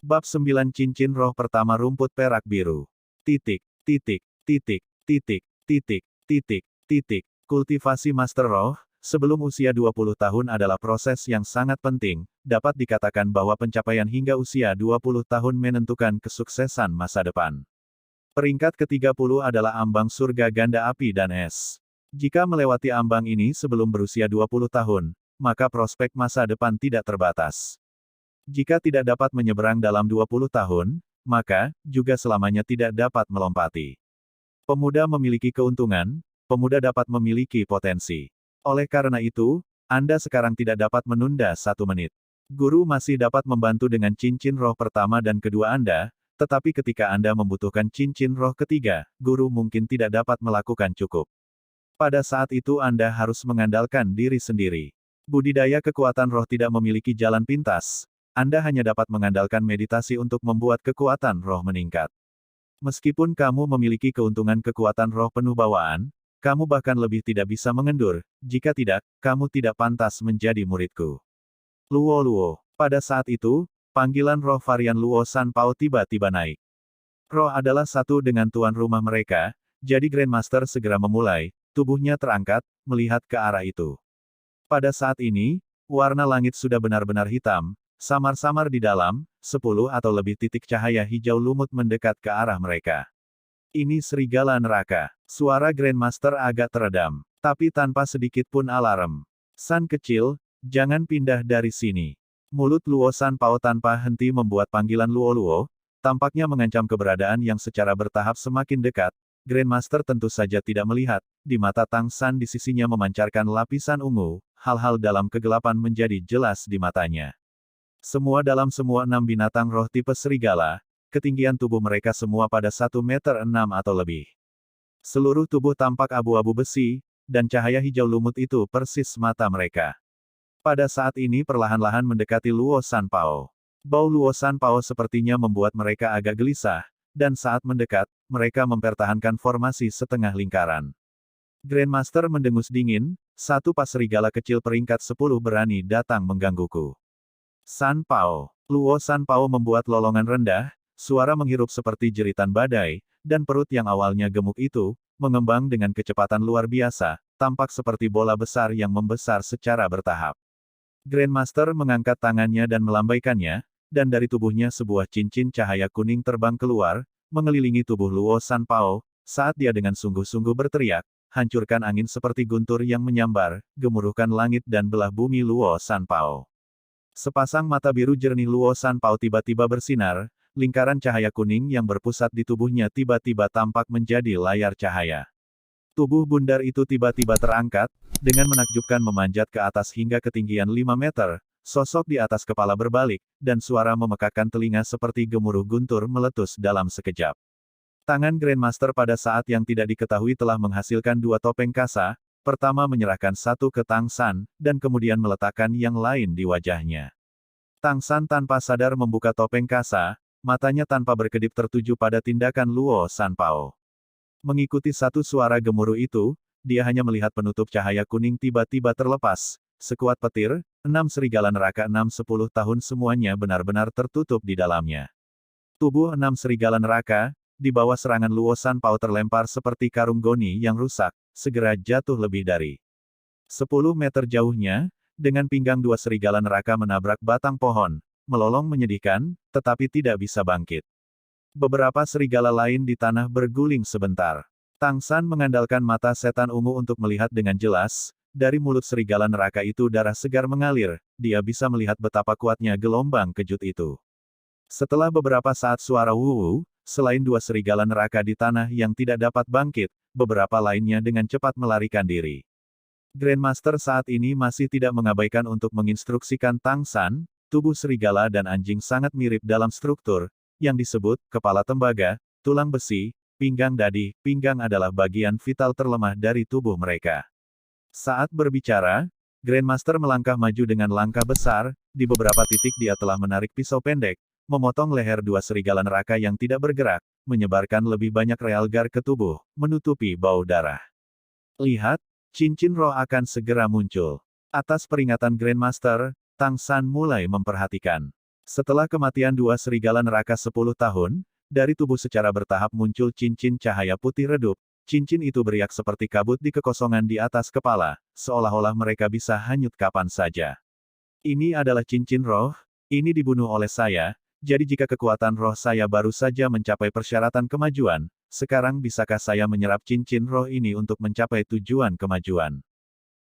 Bab 9 Cincin Roh Pertama Rumput Perak Biru. Titik, titik, titik, titik, titik, titik, titik. Kultivasi Master Roh, sebelum usia 20 tahun adalah proses yang sangat penting, dapat dikatakan bahwa pencapaian hingga usia 20 tahun menentukan kesuksesan masa depan. Peringkat ke-30 adalah ambang surga ganda api dan es. Jika melewati ambang ini sebelum berusia 20 tahun, maka prospek masa depan tidak terbatas. Jika tidak dapat menyeberang dalam 20 tahun, maka, juga selamanya tidak dapat melompati. Pemuda memiliki keuntungan, pemuda dapat memiliki potensi. Oleh karena itu, Anda sekarang tidak dapat menunda 1 menit. Guru masih dapat membantu dengan cincin roh pertama dan kedua Anda, tetapi ketika Anda membutuhkan cincin roh ketiga, guru mungkin tidak dapat melakukan cukup. Pada saat itu Anda harus mengandalkan diri sendiri. Budidaya kekuatan roh tidak memiliki jalan pintas. Anda hanya dapat mengandalkan meditasi untuk membuat kekuatan roh meningkat. Meskipun kamu memiliki keuntungan kekuatan roh penuh bawaan, kamu bahkan lebih tidak bisa mengendur, jika tidak, kamu tidak pantas menjadi muridku. Luo Luo. Pada saat itu, panggilan roh varian Luo Sanpao tiba-tiba naik. Roh adalah satu dengan tuan rumah mereka, jadi Grandmaster segera memulai, tubuhnya terangkat, melihat ke arah itu. Pada saat ini, warna langit sudah benar-benar hitam, samar-samar di dalam, 10 atau lebih titik cahaya hijau lumut mendekat ke arah mereka. Ini serigala neraka. Suara Grandmaster agak teredam, tapi tanpa sedikit pun alarm. San kecil, jangan pindah dari sini. Mulut Luo Sanpao tanpa henti membuat panggilan Luo Luo, tampaknya mengancam keberadaan yang secara bertahap semakin dekat. Grandmaster tentu saja tidak melihat, di mata Tang San di sisinya memancarkan lapisan ungu, hal-hal dalam kegelapan menjadi jelas di matanya. Semua 6 binatang roh tipe serigala, ketinggian tubuh mereka semua pada 1,6 meter atau lebih. Seluruh tubuh tampak abu-abu besi, dan cahaya hijau lumut itu persis mata mereka. Pada saat ini perlahan-lahan mendekati Luo Sanpao. Bau Luo Sanpao sepertinya membuat mereka agak gelisah, dan saat mendekat, mereka mempertahankan formasi setengah lingkaran. Grandmaster mendengus dingin, satu pas serigala kecil peringkat 10 berani datang menggangguku. Sanpao. Luo Sanpao membuat lolongan rendah, suara menghirup seperti jeritan badai, dan perut yang awalnya gemuk itu, mengembang dengan kecepatan luar biasa, tampak seperti bola besar yang membesar secara bertahap. Grandmaster mengangkat tangannya dan melambaikannya, dan dari tubuhnya sebuah cincin cahaya kuning terbang keluar, mengelilingi tubuh Luo Sanpao, saat dia dengan sungguh-sungguh berteriak, hancurkan angin seperti guntur yang menyambar, gemuruhkan langit dan belah bumi Luo Sanpao. Sepasang mata biru jernih Luo Sanpao tiba-tiba bersinar, lingkaran cahaya kuning yang berpusat di tubuhnya tiba-tiba tampak menjadi layar cahaya. Tubuh bundar itu tiba-tiba terangkat, dengan menakjubkan memanjat ke atas hingga ketinggian 5 meter, sosok di atas kepala berbalik, dan suara memekakkan telinga seperti gemuruh guntur meletus dalam sekejap. Tangan Grandmaster pada saat yang tidak diketahui telah menghasilkan 2 topeng kasa, pertama menyerahkan satu ke Tang San, dan kemudian meletakkan yang lain di wajahnya. Tang San tanpa sadar membuka topeng kasa, matanya tanpa berkedip tertuju pada tindakan Luo Sanpao. Mengikuti satu suara gemuruh itu, dia hanya melihat penutup cahaya kuning tiba-tiba terlepas, sekuat petir, 6 serigala neraka 6-10 tahun semuanya benar-benar tertutup di dalamnya. Tubuh 6 serigala neraka, di bawah serangan Luo Sanpao terlempar seperti karung goni yang rusak, segera jatuh lebih dari 10 meter jauhnya, dengan pinggang 2 serigala neraka menabrak batang pohon, melolong menyedihkan, tetapi tidak bisa bangkit. Beberapa serigala lain di tanah berguling sebentar. Tang San mengandalkan mata setan ungu untuk melihat dengan jelas, dari mulut serigala neraka itu darah segar mengalir, dia bisa melihat betapa kuatnya gelombang kejut itu. Setelah beberapa saat suara wuwu, selain 2 serigala neraka di tanah yang tidak dapat bangkit, beberapa lainnya dengan cepat melarikan diri. Grandmaster saat ini masih tidak mengabaikan untuk menginstruksikan Tang San, tubuh serigala dan anjing sangat mirip dalam struktur, yang disebut kepala tembaga, tulang besi, pinggang dadi. Pinggang adalah bagian vital terlemah dari tubuh mereka. Saat berbicara, Grandmaster melangkah maju dengan langkah besar, di beberapa titik dia telah menarik pisau pendek, memotong leher 2 serigala neraka yang tidak bergerak, menyebarkan lebih banyak realgar ke tubuh, menutupi bau darah. Lihat, cincin roh akan segera muncul. Atas peringatan Grandmaster, Tang San mulai memperhatikan. Setelah kematian dua serigala neraka 10 tahun, dari tubuh secara bertahap muncul cincin cahaya putih redup. Cincin itu beriak seperti kabut di kekosongan di atas kepala, seolah-olah mereka bisa hanyut kapan saja. Ini adalah cincin roh, ini dibunuh oleh saya, jadi jika kekuatan roh saya baru saja mencapai persyaratan kemajuan, sekarang bisakah saya menyerap cincin roh ini untuk mencapai tujuan kemajuan?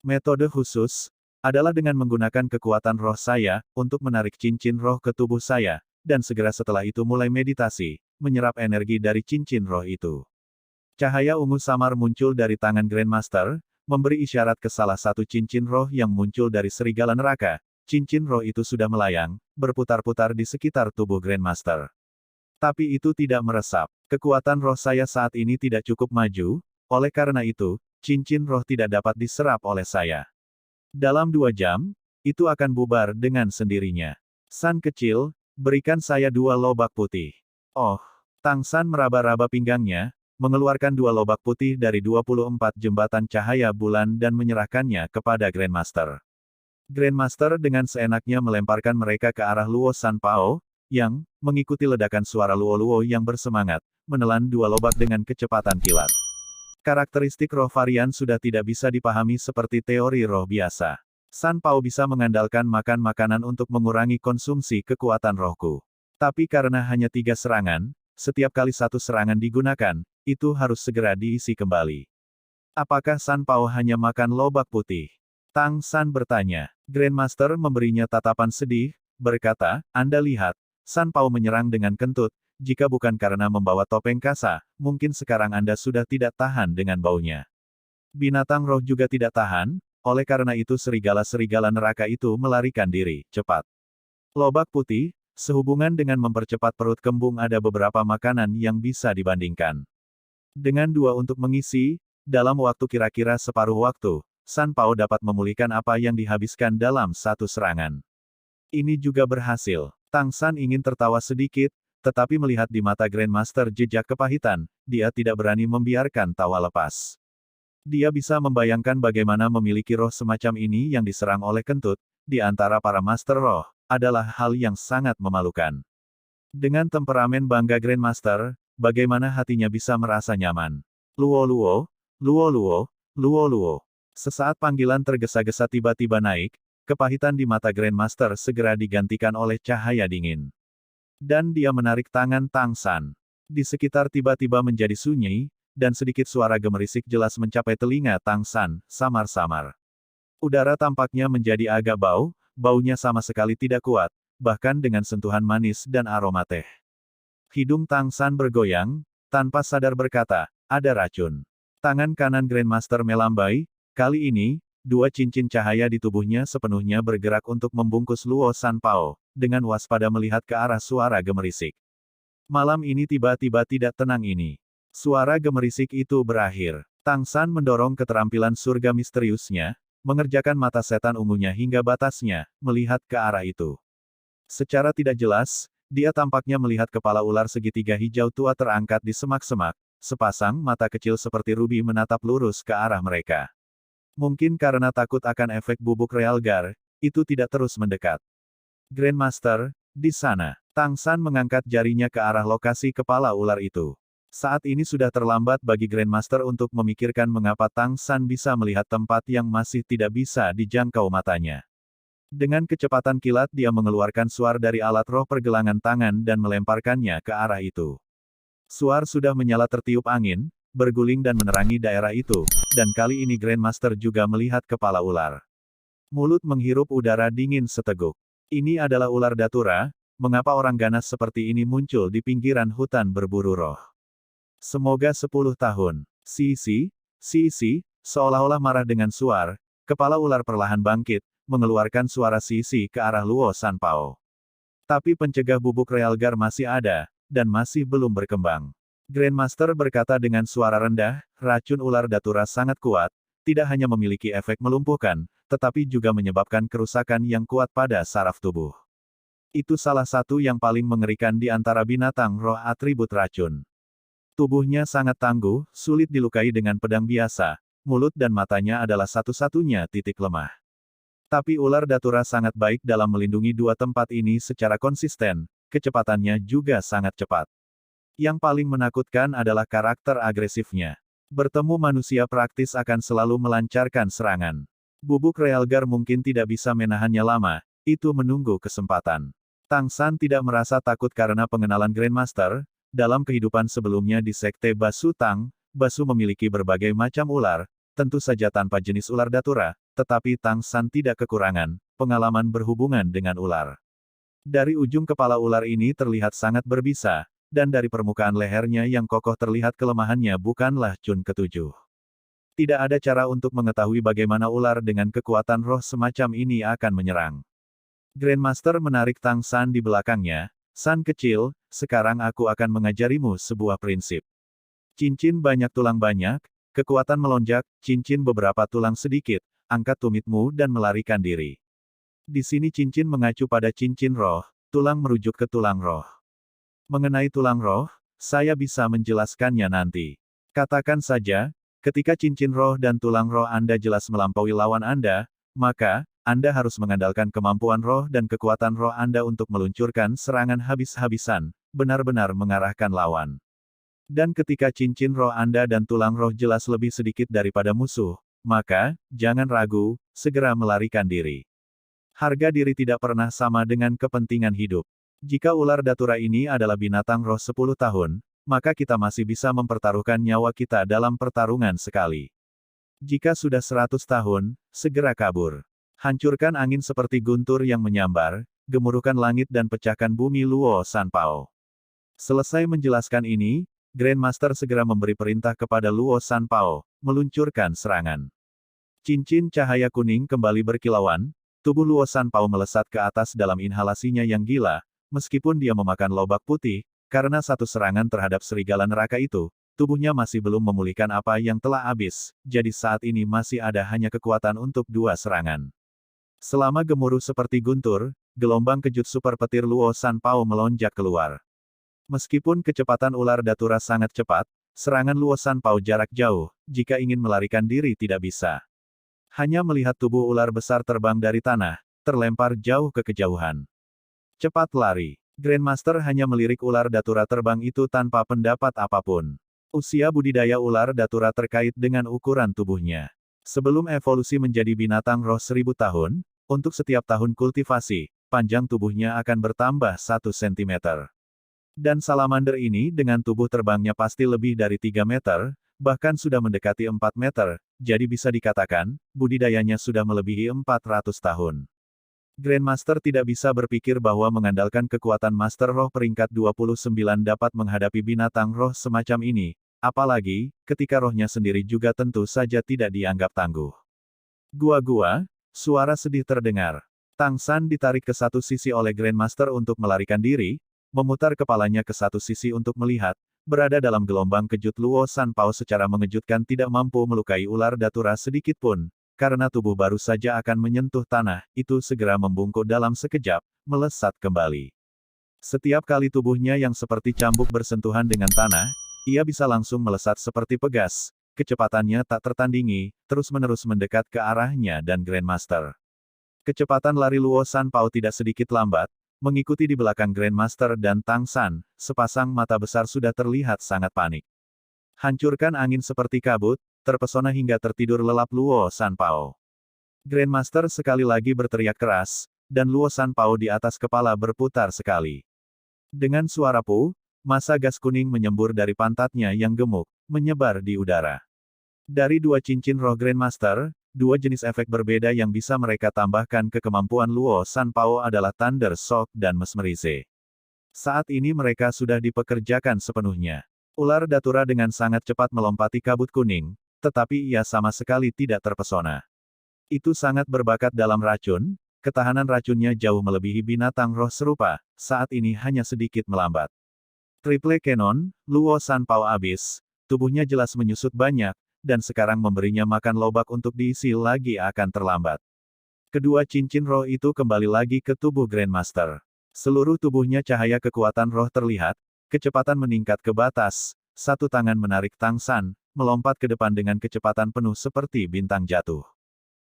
Metode khusus adalah dengan menggunakan kekuatan roh saya untuk menarik cincin roh ke tubuh saya, dan segera setelah itu mulai meditasi, menyerap energi dari cincin roh itu. Cahaya ungu samar muncul dari tangan Grandmaster, memberi isyarat ke salah satu cincin roh yang muncul dari serigala neraka. Cincin roh itu sudah melayang, berputar-putar di sekitar tubuh Grandmaster. Tapi itu tidak meresap. Kekuatan roh saya saat ini tidak cukup maju, oleh karena itu, cincin roh tidak dapat diserap oleh saya. Dalam 2 jam, itu akan bubar dengan sendirinya. San kecil, berikan saya 2 lobak putih. Oh, Tang San meraba-raba pinggangnya, mengeluarkan 2 lobak putih dari 24 jembatan cahaya bulan dan menyerahkannya kepada Grandmaster. Grandmaster dengan seenaknya melemparkan mereka ke arah Luo San Pao, yang, mengikuti ledakan suara Luo-Luo yang bersemangat, menelan 2 lobak dengan kecepatan kilat. Karakteristik roh varian sudah tidak bisa dipahami seperti teori roh biasa. San Pao bisa mengandalkan makan makanan untuk mengurangi konsumsi kekuatan rohku. Tapi karena hanya 3 serangan, setiap kali 1 serangan digunakan, itu harus segera diisi kembali. Apakah San Pao hanya makan lobak putih? Tang San bertanya. Grandmaster memberinya tatapan sedih, berkata, Anda lihat, San Pao menyerang dengan kentut, jika bukan karena membawa topeng kasa, mungkin sekarang Anda sudah tidak tahan dengan baunya. Binatang roh juga tidak tahan, oleh karena itu serigala-serigala neraka itu melarikan diri, cepat. Lobak putih, sehubungan dengan mempercepat perut kembung ada beberapa makanan yang bisa dibandingkan. Dengan 2 untuk mengisi, dalam waktu kira-kira separuh waktu, San Pao dapat memulihkan apa yang dihabiskan dalam 1 serangan. Ini juga berhasil. Tang San ingin tertawa sedikit, tetapi melihat di mata Grandmaster jejak kepahitan, dia tidak berani membiarkan tawa lepas. Dia bisa membayangkan bagaimana memiliki roh semacam ini yang diserang oleh kentut, di antara para master roh, adalah hal yang sangat memalukan. Dengan temperamen bangga Grandmaster, bagaimana hatinya bisa merasa nyaman? Luo-Luo, Luo-Luo, Luo-Luo. Sesaat panggilan tergesa-gesa tiba-tiba naik, kepahitan di mata Grandmaster segera digantikan oleh cahaya dingin. Dan dia menarik tangan Tang San. Di sekitar tiba-tiba menjadi sunyi, dan sedikit suara gemerisik jelas mencapai telinga Tang San, samar-samar. Udara tampaknya menjadi agak bau, baunya sama sekali tidak kuat, bahkan dengan sentuhan manis dan aroma teh. Hidung Tang San bergoyang, tanpa sadar berkata, ada racun. Tangan kanan Grandmaster melambai, kali ini, 2 cincin cahaya di tubuhnya sepenuhnya bergerak untuk membungkus Luo San Pao, dengan waspada melihat ke arah suara gemerisik. Malam ini tiba-tiba tidak tenang ini. Suara gemerisik itu berakhir. Tang San mendorong keterampilan surga misteriusnya, mengerjakan mata setan ungunya hingga batasnya, melihat ke arah itu. Secara tidak jelas, dia tampaknya melihat kepala ular segitiga hijau tua terangkat di semak-semak, sepasang mata kecil seperti rubi menatap lurus ke arah mereka. Mungkin karena takut akan efek bubuk Realgar, itu tidak terus mendekat. Grandmaster, di sana. Tang San mengangkat jarinya ke arah lokasi kepala ular itu. Saat ini sudah terlambat bagi Grandmaster untuk memikirkan mengapa Tang San bisa melihat tempat yang masih tidak bisa dijangkau matanya. Dengan kecepatan kilat dia mengeluarkan suar dari alat roh pergelangan tangan dan melemparkannya ke arah itu. Suar sudah menyala tertiup angin, berguling dan menerangi daerah itu, dan kali ini Grandmaster juga melihat kepala ular. Mulut menghirup udara dingin seteguk. Ini adalah ular datura, mengapa orang ganas seperti ini muncul di pinggiran hutan berburu roh? Semoga 10 tahun. Sisi, seolah-olah marah dengan suar, kepala ular perlahan bangkit, mengeluarkan suara sisi ke arah Luo San Pao. Tapi pencegah bubuk Realgar masih ada, dan masih belum berkembang. Grandmaster berkata dengan suara rendah, racun ular datura sangat kuat, tidak hanya memiliki efek melumpuhkan, tetapi juga menyebabkan kerusakan yang kuat pada saraf tubuh. Itu salah satu yang paling mengerikan di antara binatang roh atribut racun. Tubuhnya sangat tangguh, sulit dilukai dengan pedang biasa, mulut dan matanya adalah satu-satunya titik lemah. Tapi ular Datura sangat baik dalam melindungi dua tempat ini secara konsisten, kecepatannya juga sangat cepat. Yang paling menakutkan adalah karakter agresifnya. Bertemu manusia praktis akan selalu melancarkan serangan. Bubuk Realgar mungkin tidak bisa menahannya lama, itu menunggu kesempatan. Tang San tidak merasa takut karena pengenalan Grandmaster. Dalam kehidupan sebelumnya di Sekte Basu Tang, Basu memiliki berbagai macam ular, tentu saja tanpa jenis ular Datura, tetapi Tang San tidak kekurangan pengalaman berhubungan dengan ular. Dari ujung kepala ular ini terlihat sangat berbisa, dan dari permukaan lehernya yang kokoh terlihat kelemahannya bukanlah Cun ketujuh. Tidak ada cara untuk mengetahui bagaimana ular dengan kekuatan roh semacam ini akan menyerang. Grandmaster menarik Tang San di belakangnya. San kecil, sekarang aku akan mengajarimu sebuah prinsip. Cincin banyak tulang banyak, kekuatan melonjak, cincin beberapa tulang sedikit, angkat tumitmu dan melarikan diri. Di sini cincin mengacu pada cincin roh, tulang merujuk ke tulang roh. Mengenai tulang roh, saya bisa menjelaskannya nanti. Katakan saja, ketika cincin roh dan tulang roh Anda jelas melampaui lawan Anda, maka, Anda harus mengandalkan kemampuan roh dan kekuatan roh Anda untuk meluncurkan serangan habis-habisan, benar-benar mengarahkan lawan. Dan ketika cincin roh Anda dan tulang roh jelas lebih sedikit daripada musuh, maka, jangan ragu, segera melarikan diri. Harga diri tidak pernah sama dengan kepentingan hidup. Jika ular Datura ini adalah binatang roh 10 tahun, maka kita masih bisa mempertaruhkan nyawa kita dalam pertarungan sekali. Jika sudah 100 tahun, segera kabur. Hancurkan angin seperti guntur yang menyambar, gemuruhkan langit dan pecahkan bumi Luo Sanpao. Selesai menjelaskan ini, Grandmaster segera memberi perintah kepada Luo Sanpao, meluncurkan serangan. Cincin cahaya kuning kembali berkilauan, tubuh Luo Sanpao melesat ke atas dalam inhalasinya yang gila, meskipun dia memakan lobak putih, karena satu serangan terhadap serigala neraka itu, tubuhnya masih belum memulihkan apa yang telah habis, jadi saat ini masih ada hanya kekuatan untuk dua serangan. Selama gemuruh seperti guntur, gelombang kejut super petir Luo Sanpao melonjak keluar. Meskipun kecepatan ular Datura sangat cepat, serangan Luo Sanpao jarak jauh, jika ingin melarikan diri tidak bisa. Hanya melihat tubuh ular besar terbang dari tanah, terlempar jauh ke kejauhan. Cepat lari. Grandmaster hanya melirik ular Datura terbang itu tanpa pendapat apapun. Usia budidaya ular Datura terkait dengan ukuran tubuhnya. Sebelum evolusi menjadi binatang roh 1000 tahun, untuk setiap tahun kultivasi, panjang tubuhnya akan bertambah 1 cm. Dan salamander ini dengan tubuh terbangnya pasti lebih dari 3 meter, bahkan sudah mendekati 4 meter, jadi bisa dikatakan, budidayanya sudah melebihi 400 tahun. Grandmaster tidak bisa berpikir bahwa mengandalkan kekuatan Master Roh peringkat 29 dapat menghadapi binatang roh semacam ini, apalagi, ketika rohnya sendiri juga tentu saja tidak dianggap tangguh. Gua-gua, suara sedih terdengar. Tang San ditarik ke satu sisi oleh Grandmaster untuk melarikan diri, memutar kepalanya ke satu sisi untuk melihat, berada dalam gelombang kejut Luo Sanpao secara mengejutkan tidak mampu melukai ular Datura sedikit pun, karena tubuh baru saja akan menyentuh tanah, itu segera membungkuk dalam sekejap, melesat kembali. Setiap kali tubuhnya yang seperti cambuk bersentuhan dengan tanah, ia bisa langsung melesat seperti pegas. Kecepatannya tak tertandingi, terus-menerus mendekat ke arahnya dan Grandmaster. Kecepatan lari Luo Sanpao tidak sedikit lambat, mengikuti di belakang Grandmaster dan Tang San, sepasang mata besar sudah terlihat sangat panik. Hancurkan angin seperti kabut, terpesona hingga tertidur lelap Luo Sanpao. Grandmaster sekali lagi berteriak keras, dan Luo Sanpao di atas kepala berputar sekali. Dengan suara pu, massa gas kuning menyembur dari pantatnya yang gemuk, menyebar di udara. Dari dua cincin roh Grandmaster, dua jenis efek berbeda yang bisa mereka tambahkan ke kemampuan Luo Sanpao adalah Thunder Shock dan Mesmerize. Saat ini mereka sudah dipekerjakan sepenuhnya. Ular Datura dengan sangat cepat melompati kabut kuning, tetapi ia sama sekali tidak terpesona. Itu sangat berbakat dalam racun, ketahanan racunnya jauh melebihi binatang roh serupa, saat ini hanya sedikit melambat. Triple Cannon, Luo Sanpao abis, tubuhnya jelas menyusut banyak, dan sekarang memberinya makan lobak untuk diisi lagi akan terlambat. Kedua cincin roh itu kembali lagi ke tubuh Grandmaster. Seluruh tubuhnya cahaya kekuatan roh terlihat, kecepatan meningkat ke batas, satu tangan menarik Tang San, melompat ke depan dengan kecepatan penuh seperti bintang jatuh.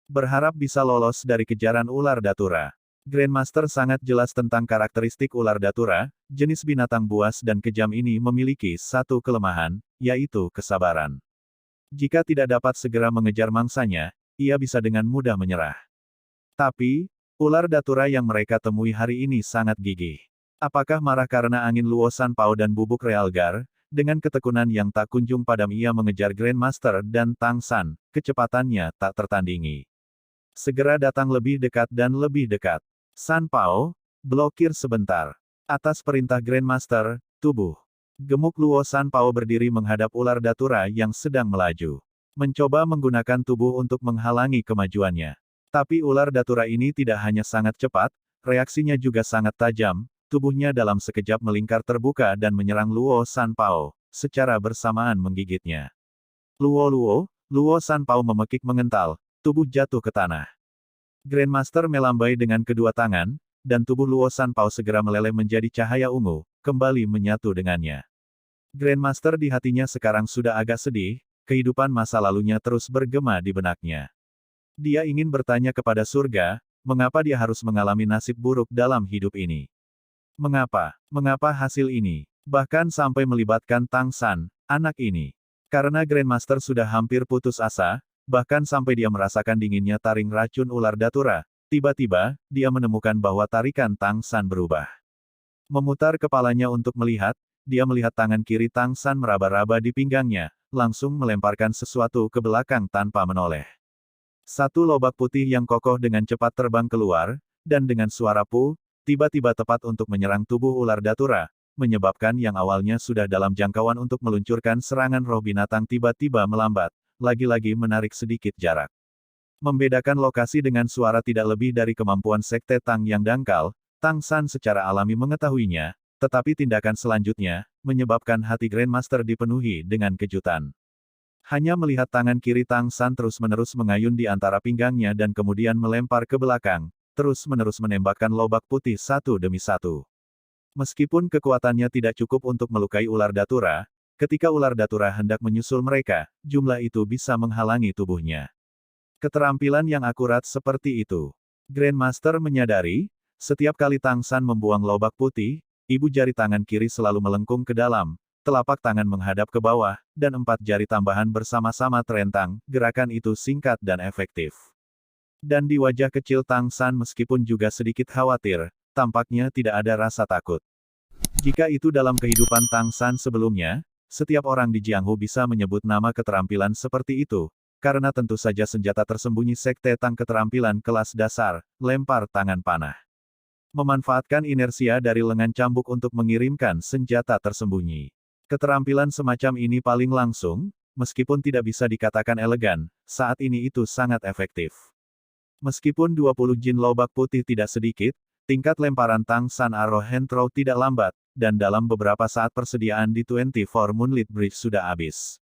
Berharap bisa lolos dari kejaran ular datura. Grandmaster sangat jelas tentang karakteristik ular datura, jenis binatang buas dan kejam ini memiliki satu kelemahan, yaitu kesabaran. Jika tidak dapat segera mengejar mangsanya, ia bisa dengan mudah menyerah. Tapi, ular datura yang mereka temui hari ini sangat gigih. Apakah marah karena angin Luo Sanpao dan bubuk Realgar? Dengan ketekunan yang tak kunjung padam ia mengejar Grandmaster dan Tang San, kecepatannya tak tertandingi. Segera datang lebih dekat dan lebih dekat. Sanpao, blokir sebentar. Atas perintah Grandmaster, tubuh gemuk Luo Sanpao berdiri menghadap ular datura yang sedang melaju. Mencoba menggunakan tubuh untuk menghalangi kemajuannya. Tapi ular datura ini tidak hanya sangat cepat, reaksinya juga sangat tajam, tubuhnya dalam sekejap melingkar terbuka dan menyerang Luo Sanpao, secara bersamaan menggigitnya. Luo Sanpao memekik mengental, tubuh jatuh ke tanah. Grandmaster melambai dengan kedua tangan, dan tubuh Luo Sanpao segera meleleh menjadi cahaya ungu, kembali menyatu dengannya. Grandmaster di hatinya sekarang sudah agak sedih, kehidupan masa lalunya terus bergema di benaknya. Dia ingin bertanya kepada surga, mengapa dia harus mengalami nasib buruk dalam hidup ini? Mengapa? Mengapa hasil ini? Bahkan sampai melibatkan Tang San, anak ini. Karena Grandmaster sudah hampir putus asa, bahkan sampai dia merasakan dinginnya taring racun ular datura, tiba-tiba, dia menemukan bahwa tarikan Tang San berubah. Memutar kepalanya untuk melihat, dia melihat tangan kiri Tang San meraba-raba di pinggangnya, langsung melemparkan sesuatu ke belakang tanpa menoleh. Satu lobak putih yang kokoh dengan cepat terbang keluar, dan dengan suara pu, tiba-tiba tepat untuk menyerang tubuh ular datura, menyebabkan yang awalnya sudah dalam jangkauan untuk meluncurkan serangan roh binatang tiba-tiba melambat, lagi-lagi menarik sedikit jarak. Membedakan lokasi dengan suara tidak lebih dari kemampuan Sekte Tang yang dangkal, Tang San secara alami mengetahuinya, tetapi tindakan selanjutnya, menyebabkan hati Grandmaster dipenuhi dengan kejutan. Hanya melihat tangan kiri Tang San terus-menerus mengayun di antara pinggangnya dan kemudian melempar ke belakang, terus-menerus menembakkan lobak putih satu demi satu. Meskipun kekuatannya tidak cukup untuk melukai ular datura, ketika ular datura hendak menyusul mereka, jumlah itu bisa menghalangi tubuhnya. Keterampilan yang akurat seperti itu. Grandmaster menyadari, setiap kali Tang San membuang lobak putih, ibu jari tangan kiri selalu melengkung ke dalam, telapak tangan menghadap ke bawah, dan 4 jari tambahan bersama-sama terentang, gerakan itu singkat dan efektif. Dan di wajah kecil Tang San meskipun juga sedikit khawatir, tampaknya tidak ada rasa takut. Jika itu dalam kehidupan Tang San sebelumnya, setiap orang di Jianghu bisa menyebut nama keterampilan seperti itu, karena tentu saja senjata tersembunyi Sekte Tang keterampilan kelas dasar, lempar tangan panah. Memanfaatkan inersia dari lengan cambuk untuk mengirimkan senjata tersembunyi. Keterampilan semacam ini paling langsung, meskipun tidak bisa dikatakan elegan, saat ini itu sangat efektif. Meskipun 20 jin lobak putih tidak sedikit, tingkat lemparan Tang San Arrow Hand Throw tidak lambat, dan dalam beberapa saat persediaan di 24 Moonlit Bridge sudah habis.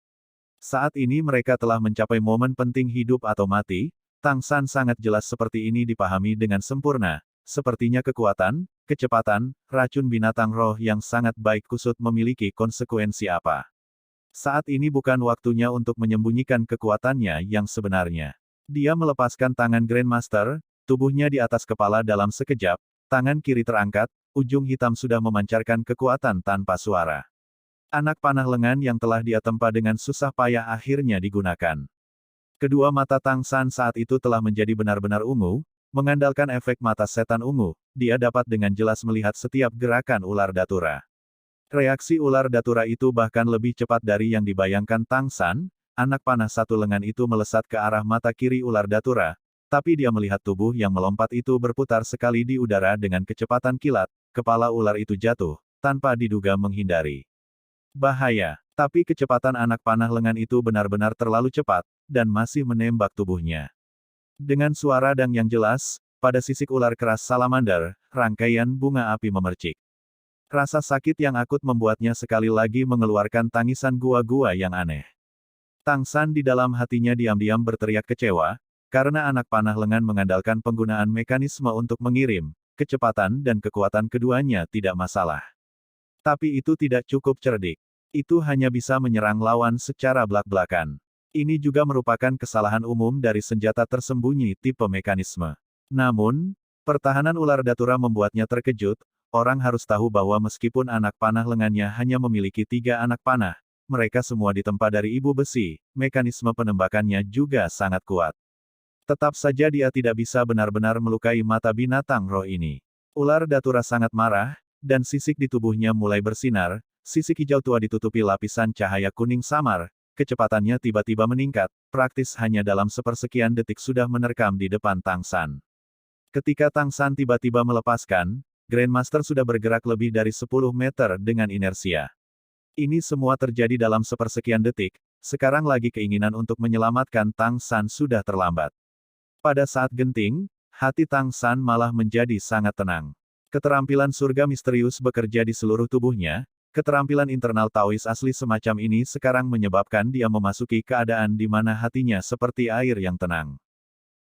Saat ini mereka telah mencapai momen penting hidup atau mati, Tang San sangat jelas seperti ini dipahami dengan sempurna, sepertinya kekuatan, kecepatan, racun binatang roh yang sangat baik kusut memiliki konsekuensi apa. Saat ini bukan waktunya untuk menyembunyikan kekuatannya yang sebenarnya. Dia melepaskan tangan Grandmaster, tubuhnya di atas kepala dalam sekejap, tangan kiri terangkat, ujung hitam sudah memancarkan kekuatan tanpa suara. Anak panah lengan yang telah dia tempa dengan susah payah akhirnya digunakan. Kedua mata Tang San saat itu telah menjadi benar-benar ungu, mengandalkan efek mata setan ungu, dia dapat dengan jelas melihat setiap gerakan ular datura. Reaksi ular datura itu bahkan lebih cepat dari yang dibayangkan Tang San. Anak panah satu lengan itu melesat ke arah mata kiri ular datura, tapi dia melihat tubuh yang melompat itu berputar sekali di udara dengan kecepatan kilat, kepala ular itu jatuh, tanpa diduga menghindari. Bahaya, tapi kecepatan anak panah lengan itu benar-benar terlalu cepat, dan masih menembak tubuhnya. Dengan suara dang yang jelas, pada sisik ular keras salamander, rangkaian bunga api memercik. Rasa sakit yang akut membuatnya sekali lagi mengeluarkan tangisan gua-gua yang aneh. Tang San di dalam hatinya diam-diam berteriak kecewa, karena anak panah lengan mengandalkan penggunaan mekanisme untuk mengirim, kecepatan dan kekuatan keduanya tidak masalah. Tapi itu tidak cukup cerdik. Itu hanya bisa menyerang lawan secara belak-belakan. Ini juga merupakan kesalahan umum dari senjata tersembunyi tipe mekanisme. Namun, pertahanan ular datura membuatnya terkejut. Orang harus tahu bahwa meskipun anak panah lengannya hanya memiliki 3 anak panah, mereka semua ditempa dari ibu besi, mekanisme penembakannya juga sangat kuat. Tetap saja dia tidak bisa benar-benar melukai mata binatang roh ini. Ular datura sangat marah, dan sisik di tubuhnya mulai bersinar, sisik hijau tua ditutupi lapisan cahaya kuning samar, kecepatannya tiba-tiba meningkat, praktis hanya dalam sepersekian detik sudah menerkam di depan Tang San. Ketika Tang San tiba-tiba melepaskan, Grandmaster sudah bergerak lebih dari 10 meter dengan inersia. Ini semua terjadi dalam sepersekian detik, sekarang lagi keinginan untuk menyelamatkan Tang San sudah terlambat. Pada saat genting, hati Tang San malah menjadi sangat tenang. Keterampilan surga misterius bekerja di seluruh tubuhnya, keterampilan internal Taois asli semacam ini sekarang menyebabkan dia memasuki keadaan di mana hatinya seperti air yang tenang.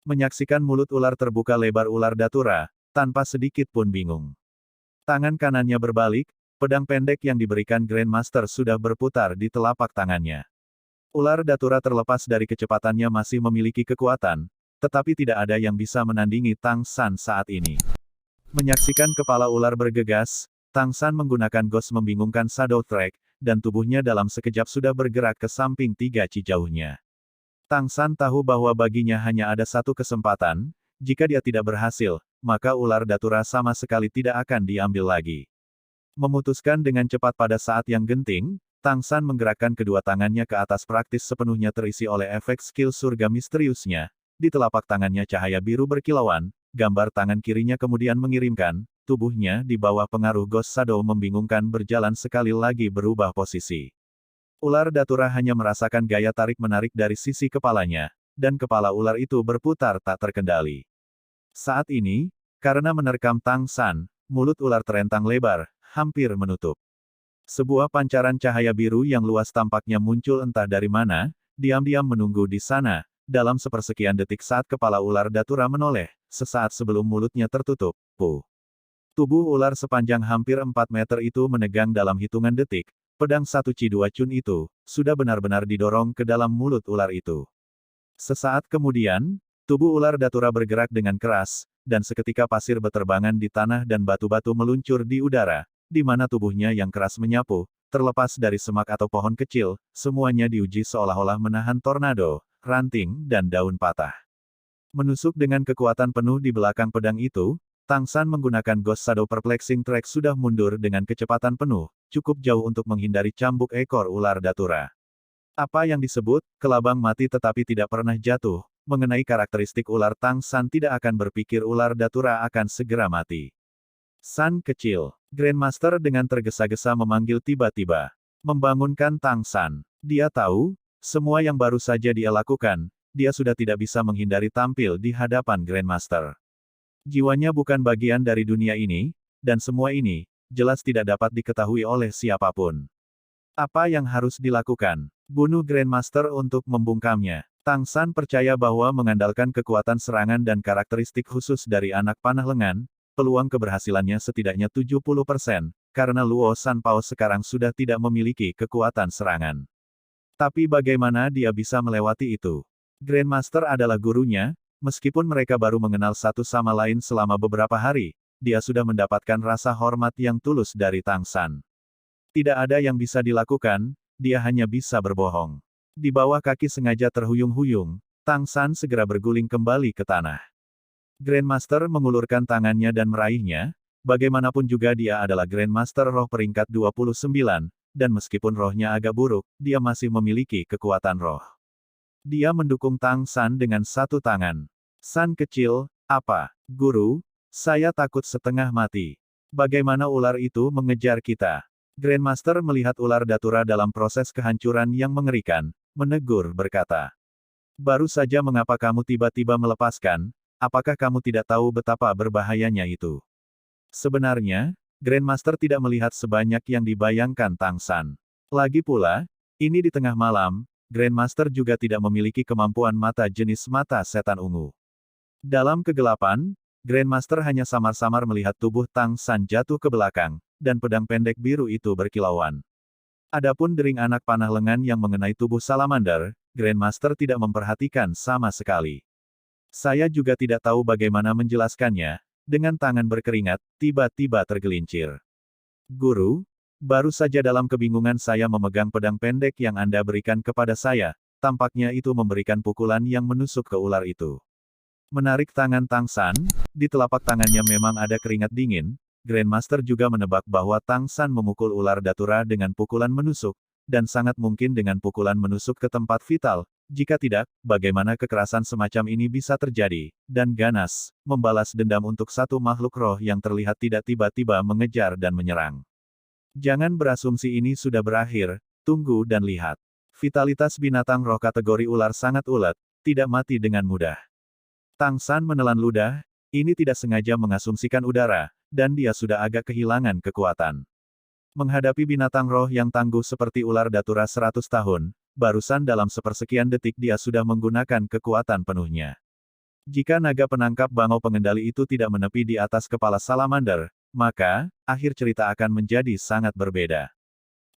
Menyaksikan mulut ular terbuka lebar ular datura, tanpa sedikit pun bingung. Tangan kanannya berbalik, pedang pendek yang diberikan Grandmaster sudah berputar di telapak tangannya. Ular datura terlepas dari kecepatannya masih memiliki kekuatan, tetapi tidak ada yang bisa menandingi Tang San saat ini. Menyaksikan kepala ular bergegas, Tang San menggunakan ghost membingungkan Shadow Track, dan tubuhnya dalam sekejap sudah bergerak ke samping 3 ci jauhnya. Tang San tahu bahwa baginya hanya ada satu kesempatan, jika dia tidak berhasil, maka ular datura sama sekali tidak akan diambil lagi. Memutuskan dengan cepat pada saat yang genting, Tang San menggerakkan kedua tangannya ke atas praktis sepenuhnya terisi oleh efek skill surga misteriusnya. Di telapak tangannya cahaya biru berkilauan, gambar tangan kirinya kemudian mengirimkan, tubuhnya di bawah pengaruh Ghost Shadow membingungkan berjalan sekali lagi berubah posisi. Ular datura hanya merasakan gaya tarik-menarik dari sisi kepalanya, dan kepala ular itu berputar tak terkendali. Saat ini, karena menerkam Tang San, mulut ular terentang lebar, hampir menutup. Sebuah pancaran cahaya biru yang luas tampaknya muncul entah dari mana, diam-diam menunggu di sana, dalam sepersekian detik saat kepala ular datura menoleh, sesaat sebelum mulutnya tertutup, Tubuh ular sepanjang hampir 4 meter itu menegang dalam hitungan detik, pedang 1 Ci 2 Cun itu, sudah benar-benar didorong ke dalam mulut ular itu. Sesaat kemudian, tubuh ular datura bergerak dengan keras, dan seketika pasir beterbangan di tanah dan batu-batu meluncur di udara, di mana tubuhnya yang keras menyapu, terlepas dari semak atau pohon kecil, semuanya diuji seolah-olah menahan tornado, ranting, dan daun patah. Menusuk dengan kekuatan penuh di belakang pedang itu, Tang San menggunakan Ghost Shadow Perplexing Track sudah mundur dengan kecepatan penuh, cukup jauh untuk menghindari cambuk ekor ular datura. Apa yang disebut, kelabang mati tetapi tidak pernah jatuh, mengenai karakteristik ular Tang San tidak akan berpikir ular datura akan segera mati. San kecil, Grandmaster dengan tergesa-gesa memanggil tiba-tiba. Membangunkan Tang San. Dia tahu, semua yang baru saja dia lakukan, dia sudah tidak bisa menghindari tampil di hadapan Grandmaster. Jiwanya bukan bagian dari dunia ini, dan semua ini, jelas tidak dapat diketahui oleh siapapun. Apa yang harus dilakukan? Bunuh Grandmaster untuk membungkamnya. Tang San percaya bahwa mengandalkan kekuatan serangan dan karakteristik khusus dari anak panah lengan, peluang keberhasilannya setidaknya 70%, karena Luo Sanpao sekarang sudah tidak memiliki kekuatan serangan. Tapi bagaimana dia bisa melewati itu? Grandmaster adalah gurunya. Meskipun mereka baru mengenal satu sama lain selama beberapa hari, dia sudah mendapatkan rasa hormat yang tulus dari Tang San. Tidak ada yang bisa dilakukan, dia hanya bisa berbohong. Di bawah kaki sengaja terhuyung-huyung, Tang San segera berguling kembali ke tanah. Grandmaster mengulurkan tangannya dan meraihnya, bagaimanapun juga dia adalah Grandmaster roh peringkat 29, dan meskipun rohnya agak buruk, dia masih memiliki kekuatan roh. Dia mendukung Tang San dengan satu tangan. San kecil, apa, guru? Saya takut setengah mati. Bagaimana ular itu mengejar kita? Grandmaster melihat ular datura dalam proses kehancuran yang mengerikan, menegur berkata. Baru saja mengapa kamu tiba-tiba melepaskan, apakah kamu tidak tahu betapa berbahayanya itu? Sebenarnya, Grandmaster tidak melihat sebanyak yang dibayangkan Tang San. Lagi pula, ini di tengah malam, Grandmaster juga tidak memiliki kemampuan mata jenis mata setan ungu. Dalam kegelapan, Grandmaster hanya samar-samar melihat tubuh Tang San jatuh ke belakang, dan pedang pendek biru itu berkilauan. Adapun dering anak panah lengan yang mengenai tubuh salamander, Grandmaster tidak memperhatikan sama sekali. Saya juga tidak tahu bagaimana menjelaskannya, dengan tangan berkeringat, tiba-tiba tergelincir. Guru, baru saja dalam kebingungan saya memegang pedang pendek yang Anda berikan kepada saya, tampaknya itu memberikan pukulan yang menusuk ke ular itu. Menarik tangan Tang San, di telapak tangannya memang ada keringat dingin. Grandmaster juga menebak bahwa Tang San memukul ular datura dengan pukulan menusuk, dan sangat mungkin dengan pukulan menusuk ke tempat vital. Jika tidak, bagaimana kekerasan semacam ini bisa terjadi, dan ganas, membalas dendam untuk satu makhluk roh yang terlihat tidak tiba-tiba mengejar dan menyerang. Jangan berasumsi ini sudah berakhir, tunggu dan lihat. Vitalitas binatang roh kategori ular sangat ulet, tidak mati dengan mudah. Tang San menelan ludah, ini tidak sengaja mengasumsikan udara, dan dia sudah agak kehilangan kekuatan. Menghadapi binatang roh yang tangguh seperti ular datura 100 tahun, barusan dalam sepersekian detik dia sudah menggunakan kekuatan penuhnya. Jika naga penangkap bangau pengendali itu tidak menepi di atas kepala salamander, maka, akhir cerita akan menjadi sangat berbeda.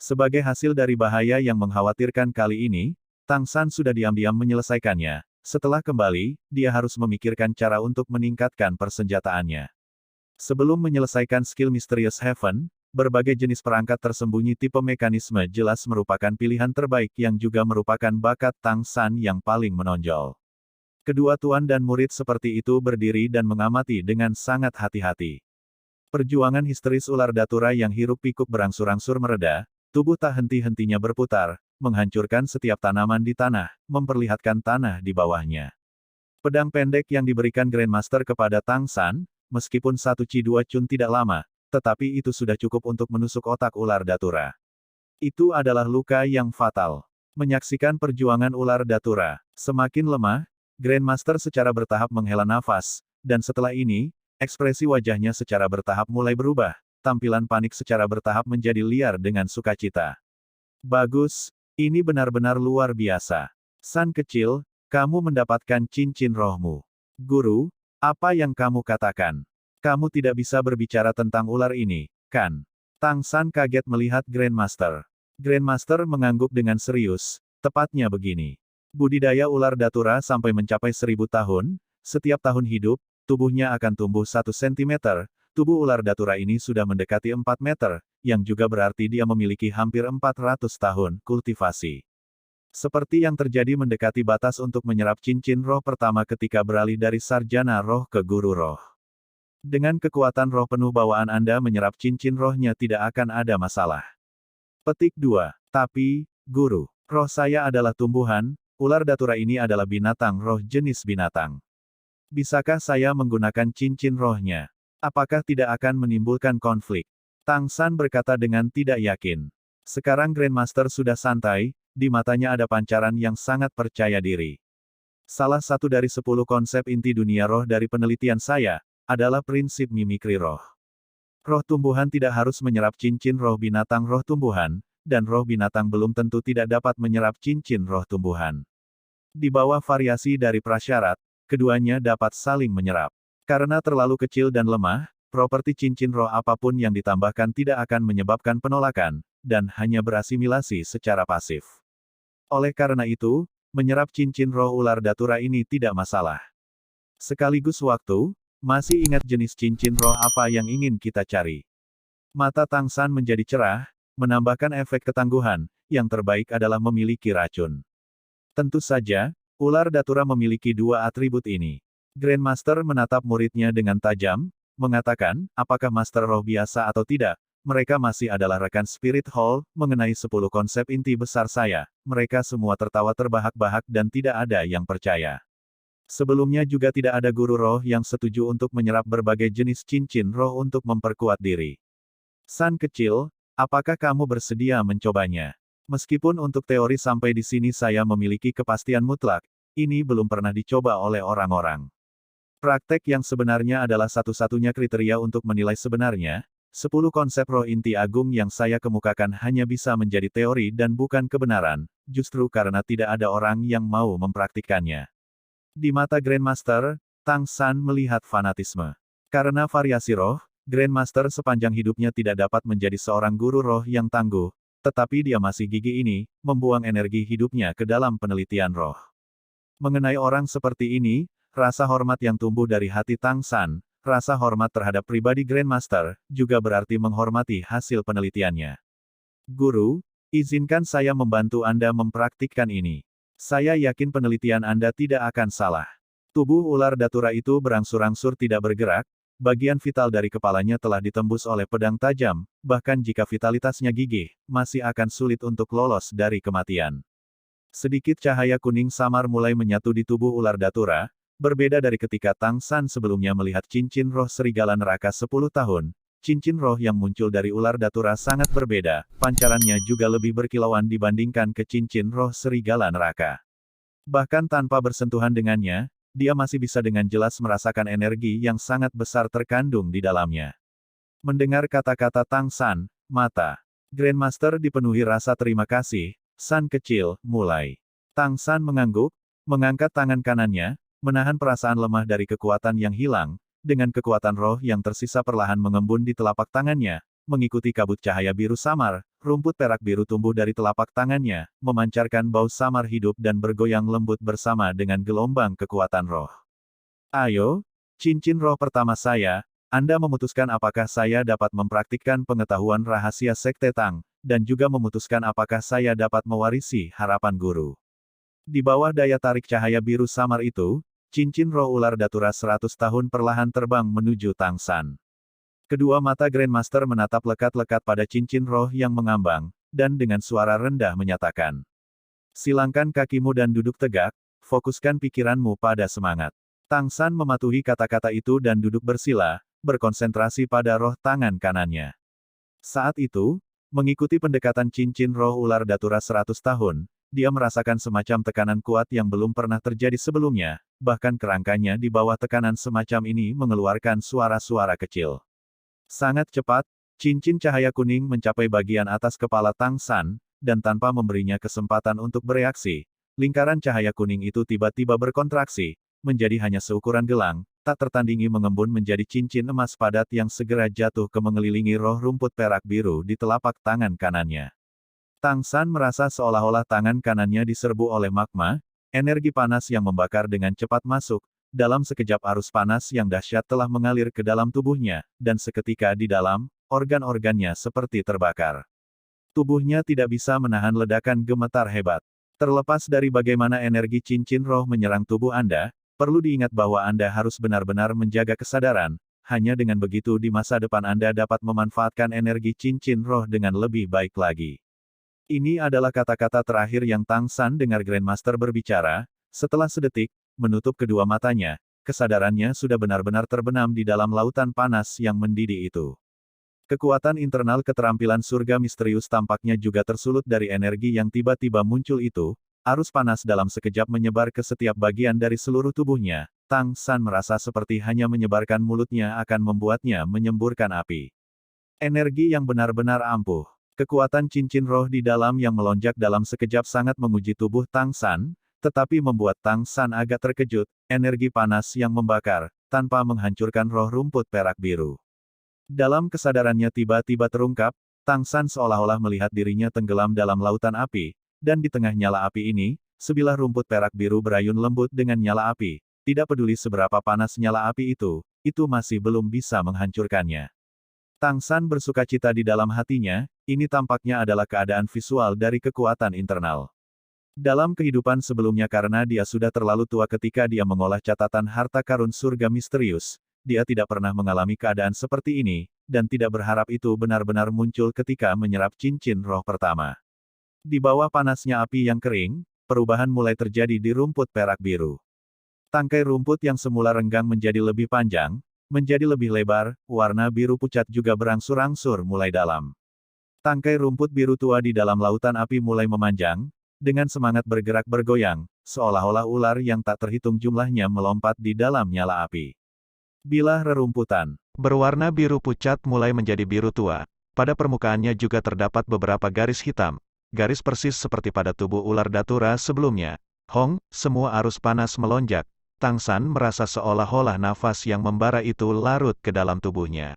Sebagai hasil dari bahaya yang mengkhawatirkan kali ini, Tang San sudah diam-diam menyelesaikannya. Setelah kembali, dia harus memikirkan cara untuk meningkatkan persenjataannya. Sebelum menyelesaikan skill Mysterious Heaven, berbagai jenis perangkat tersembunyi tipe mekanisme jelas merupakan pilihan terbaik yang juga merupakan bakat Tang San yang paling menonjol. Kedua tuan dan murid seperti itu berdiri dan mengamati dengan sangat hati-hati. Perjuangan histeris ular datura yang hiruk-pikuk berangsur-angsur mereda, tubuh tak henti-hentinya berputar, menghancurkan setiap tanaman di tanah, memperlihatkan tanah di bawahnya. Pedang pendek yang diberikan Grandmaster kepada Tang San, meskipun satu Chi dua Chun tidak lama, tetapi itu sudah cukup untuk menusuk otak ular datura. Itu adalah luka yang fatal. Menyaksikan perjuangan ular datura semakin lemah, Grandmaster secara bertahap menghela nafas, dan setelah ini, ekspresi wajahnya secara bertahap mulai berubah, tampilan panik secara bertahap menjadi liar dengan sukacita. Bagus, ini benar-benar luar biasa. San kecil, kamu mendapatkan cincin rohmu. Guru, apa yang kamu katakan? Kamu tidak bisa berbicara tentang ular ini, kan? Tang San kaget melihat Grandmaster. Grandmaster mengangguk dengan serius, tepatnya begini. Budidaya ular datura sampai mencapai 1000 tahun, setiap tahun hidup, tubuhnya akan tumbuh 1 cm, tubuh ular datura ini sudah mendekati 4 meter, yang juga berarti dia memiliki hampir 400 tahun kultivasi. Seperti yang terjadi mendekati batas untuk menyerap cincin roh pertama ketika beralih dari sarjana roh ke guru roh. Dengan kekuatan roh penuh bawaan Anda menyerap cincin rohnya tidak akan ada masalah. Petik 2. Tapi, guru, roh saya adalah tumbuhan, ular datura ini adalah binatang roh jenis binatang. Bisakah saya menggunakan cincin rohnya? Apakah tidak akan menimbulkan konflik? Tang San berkata dengan tidak yakin. Sekarang Grandmaster sudah santai, di matanya ada pancaran yang sangat percaya diri. Salah satu dari 10 konsep inti dunia roh dari penelitian saya, adalah prinsip mimikri roh. Roh tumbuhan tidak harus menyerap cincin roh binatang roh tumbuhan, dan roh binatang belum tentu tidak dapat menyerap cincin roh tumbuhan. Di bawah variasi dari prasyarat, keduanya dapat saling menyerap. Karena terlalu kecil dan lemah, properti cincin roh apapun yang ditambahkan tidak akan menyebabkan penolakan, dan hanya berasimilasi secara pasif. Oleh karena itu, menyerap cincin roh ular datura ini tidak masalah. Sekaligus waktu, masih ingat jenis cincin roh apa yang ingin kita cari? Mata Tang San menjadi cerah, menambahkan efek ketangguhan, yang terbaik adalah memiliki racun. Tentu saja, ular datura memiliki dua atribut ini. Grandmaster menatap muridnya dengan tajam, mengatakan, apakah Master Roh biasa atau tidak, mereka masih adalah rekan Spirit Hall, mengenai 10 konsep inti besar saya, mereka semua tertawa terbahak-bahak dan tidak ada yang percaya. Sebelumnya juga tidak ada guru roh yang setuju untuk menyerap berbagai jenis cincin roh untuk memperkuat diri. San kecil, apakah kamu bersedia mencobanya? Meskipun untuk teori sampai di sini saya memiliki kepastian mutlak, ini belum pernah dicoba oleh orang-orang. Praktek yang sebenarnya adalah satu-satunya kriteria untuk menilai sebenarnya, 10 konsep roh inti agung yang saya kemukakan hanya bisa menjadi teori dan bukan kebenaran, justru karena tidak ada orang yang mau mempraktikkannya. Di mata Grandmaster, Tang San melihat fanatisme. Karena variasi roh, Grandmaster sepanjang hidupnya tidak dapat menjadi seorang guru roh yang tangguh, Tetapi dia masih gigih ini, membuang energi hidupnya ke dalam penelitian roh. Mengenai orang seperti ini, rasa hormat yang tumbuh dari hati Tang San, rasa hormat terhadap pribadi Grandmaster, juga berarti menghormati hasil penelitiannya. Guru, izinkan saya membantu Anda mempraktikkan ini. Saya yakin penelitian Anda tidak akan salah. Tubuh ular datura itu berangsur-angsur tidak bergerak, bagian vital dari kepalanya telah ditembus oleh pedang tajam, bahkan jika vitalitasnya gigih, masih akan sulit untuk lolos dari kematian. Sedikit cahaya kuning samar mulai menyatu di tubuh ular datura, berbeda dari ketika Tang San sebelumnya melihat cincin roh serigala neraka 10 tahun. Cincin roh yang muncul dari ular datura sangat berbeda, pancarannya juga lebih berkilauan dibandingkan ke cincin roh serigala neraka. Bahkan tanpa bersentuhan dengannya, dia masih bisa dengan jelas merasakan energi yang sangat besar terkandung di dalamnya. Mendengar kata-kata Tang San, mata Grandmaster dipenuhi rasa terima kasih. San kecil, mulai. Tang San mengangguk, mengangkat tangan kanannya, menahan perasaan lemah dari kekuatan yang hilang, dengan kekuatan roh yang tersisa perlahan mengembun di telapak tangannya, mengikuti kabut cahaya biru samar, rumput perak biru tumbuh dari telapak tangannya, memancarkan bau samar hidup dan bergoyang lembut bersama dengan gelombang kekuatan roh. Ayo, cincin roh pertama saya, Anda memutuskan apakah saya dapat mempraktikkan pengetahuan rahasia Sekte Tang, dan juga memutuskan apakah saya dapat mewarisi harapan guru. Di bawah daya tarik cahaya biru samar itu, cincin roh ular datura 100 tahun perlahan terbang menuju Tang San. Kedua mata Grandmaster menatap lekat-lekat pada cincin roh yang mengambang, dan dengan suara rendah menyatakan, "Silangkan kakimu dan duduk tegak, fokuskan pikiranmu pada semangat." Tang San mematuhi kata-kata itu dan duduk bersila, berkonsentrasi pada roh tangan kanannya. Saat itu, mengikuti pendekatan cincin roh ular datura 100 tahun, dia merasakan semacam tekanan kuat yang belum pernah terjadi sebelumnya, bahkan kerangkanya di bawah tekanan semacam ini mengeluarkan suara-suara kecil. Sangat cepat, cincin cahaya kuning mencapai bagian atas kepala Tang San, dan tanpa memberinya kesempatan untuk bereaksi, lingkaran cahaya kuning itu tiba-tiba berkontraksi, menjadi hanya seukuran gelang, tak tertandingi mengembun menjadi cincin emas padat yang segera jatuh ke mengelilingi roh rumput perak biru di telapak tangan kanannya. Tang San merasa seolah-olah tangan kanannya diserbu oleh magma, energi panas yang membakar dengan cepat masuk, dalam sekejap arus panas yang dahsyat telah mengalir ke dalam tubuhnya, dan seketika di dalam, organ-organnya seperti terbakar. Tubuhnya tidak bisa menahan ledakan gemetar hebat. Terlepas dari bagaimana energi cincin roh menyerang tubuh Anda, perlu diingat bahwa Anda harus benar-benar menjaga kesadaran, hanya dengan begitu di masa depan Anda dapat memanfaatkan energi cincin roh dengan lebih baik lagi. Ini adalah kata-kata terakhir yang Tang San dengar Grandmaster berbicara, setelah sedetik, menutup kedua matanya, kesadarannya sudah benar-benar terbenam di dalam lautan panas yang mendidih itu. Kekuatan internal keterampilan surga misterius tampaknya juga tersulut dari energi yang tiba-tiba muncul itu, arus panas dalam sekejap menyebar ke setiap bagian dari seluruh tubuhnya, Tang San merasa seperti hanya menyebarkan mulutnya akan membuatnya menyemburkan api. Energi yang benar-benar ampuh. Kekuatan cincin roh di dalam yang melonjak dalam sekejap sangat menguji tubuh Tang San, tetapi membuat Tang San agak terkejut, energi panas yang membakar, tanpa menghancurkan roh rumput perak biru. Dalam kesadarannya tiba-tiba terungkap, Tang San seolah-olah melihat dirinya tenggelam dalam lautan api, dan di tengah nyala api ini, sebilah rumput perak biru berayun lembut dengan nyala api, tidak peduli seberapa panas nyala api itu masih belum bisa menghancurkannya. Tang San bersukacita di dalam hatinya, ini tampaknya adalah keadaan visual dari kekuatan internal. Dalam kehidupan sebelumnya karena dia sudah terlalu tua ketika dia mengolah catatan harta karun surga misterius, dia tidak pernah mengalami keadaan seperti ini, dan tidak berharap itu benar-benar muncul ketika menyerap cincin roh pertama. Di bawah panasnya api yang kering, perubahan mulai terjadi di rumput perak biru. Tangkai rumput yang semula renggang menjadi lebih panjang, menjadi lebih lebar, warna biru pucat juga berangsur-angsur mulai dalam. Tangkai rumput biru tua di dalam lautan api mulai memanjang, dengan semangat bergerak bergoyang, seolah-olah ular yang tak terhitung jumlahnya melompat di dalam nyala api. Bilah rerumputan berwarna biru pucat mulai menjadi biru tua. Pada permukaannya juga terdapat beberapa garis hitam, garis persis seperti pada tubuh ular datura sebelumnya. Hong, semua arus panas melonjak. Tang San merasa seolah-olah nafas yang membara itu larut ke dalam tubuhnya.